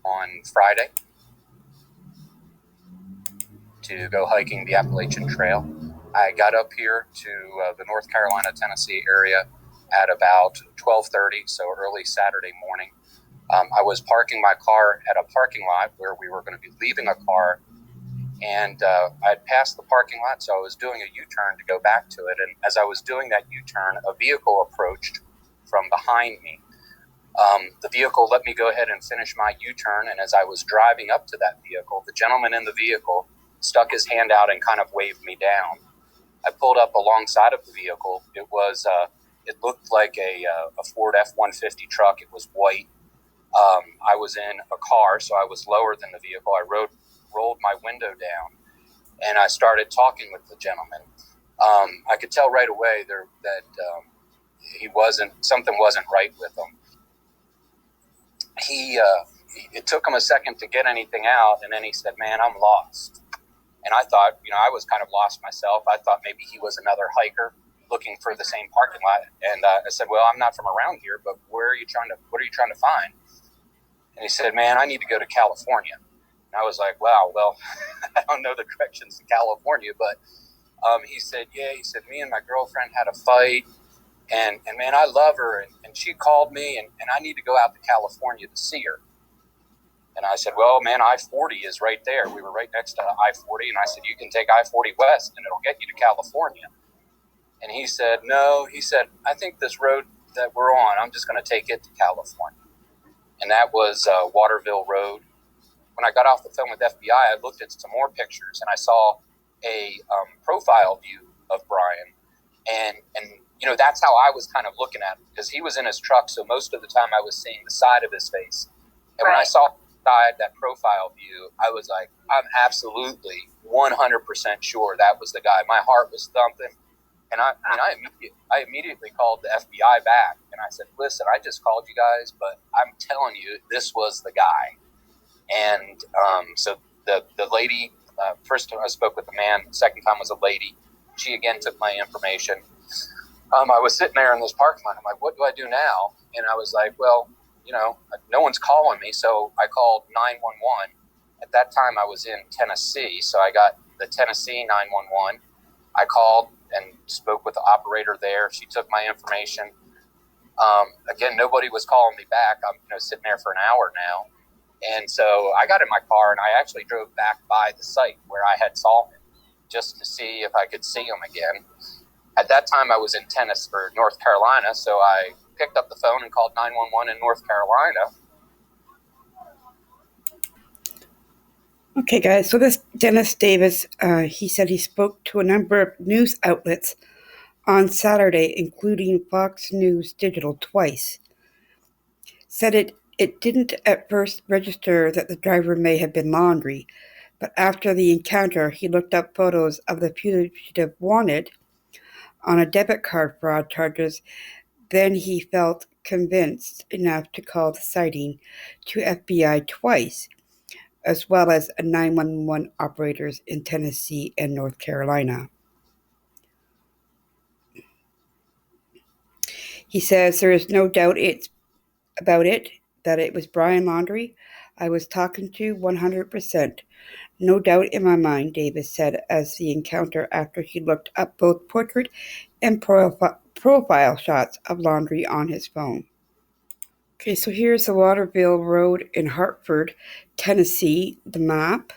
on Friday to go hiking the Appalachian Trail. I got up here to the North Carolina, Tennessee area at about 12:30, so early Saturday morning. I was parking my car at a parking lot where we were going to be leaving a car, and I had passed the parking lot, so I was doing a U-turn to go back to it. And as I was doing that U-turn, a vehicle approached from behind me. The vehicle let me go ahead and finish my U-turn, and as I was driving up to that vehicle, the gentleman in the vehicle stuck his hand out and kind of waved me down. I pulled up alongside of the vehicle. It looked like a Ford F-150 truck. It was white. I was in a car, so I was lower than the vehicle. I rolled my window down, and I started talking with the gentleman. I could tell right away that something wasn't right with him. It took him a second to get anything out, and then he said, "Man, I'm lost." And I thought, I was kind of lost myself. I thought maybe he was another hiker looking for the same parking lot. And I said, "Well, I'm not from around here, but what are you trying to find?" And he said, "Man, I need to go to California." And I was like, "Wow, well, I don't know the directions to California." But he said, "Me and my girlfriend had a fight. And man, I love her. And she called me, and I need to go out to California to see her." And I said, "Well, man, I-40 is right there." We were right next to I-40. And I said, "You can take I-40 west, and it'll get you to California." And he said, "No," he said, "I think this road that we're on, I'm just going to take it to California." And that was Waterville Road. When I got off the phone with FBI, I looked at some more pictures, and I saw a profile view of Brian. And that's how I was kind of looking at him, because he was in his truck, so most of the time I was seeing the side of his face. And when I saw that profile view, I was like, I'm absolutely 100% sure that was the guy. My heart was thumping. And I immediately called the FBI back, and I said, "Listen, I just called you guys, but I'm telling you, this was the guy." And so the lady, first time I spoke with the man, second time was a lady. She again took my information. I was sitting there in this parking lot. I'm like, "What do I do now?" And I was like, "Well, no one's calling me." So I called 911. At that time, I was in Tennessee, so I got the Tennessee 911. I called and spoke with the operator there. She took my information. Again, nobody was calling me back. I'm sitting there for an hour now. And so I got in my car, and I actually drove back by the site where I had saw him just to see if I could see him again. At that time, I was in North Carolina, so I picked up the phone and called 911 in North Carolina. Okay, guys, so this Dennis Davis, he said he spoke to a number of news outlets on Saturday, including Fox News Digital twice. Said it didn't at first register that the driver may have been Laundrie, but after the encounter, he looked up photos of the fugitive wanted on a debit card fraud charges. Then he felt convinced enough to call the sighting to FBI twice, as well as 911 operators in Tennessee and North Carolina. He says there is no doubt that it was Brian Laundrie I was talking to 100%. No doubt in my mind, Davis said as the encounter after he looked up both portrait and profile shots of Laundrie on his phone. Okay, so here's the Waterville Road in Hartford, Tennessee, the map.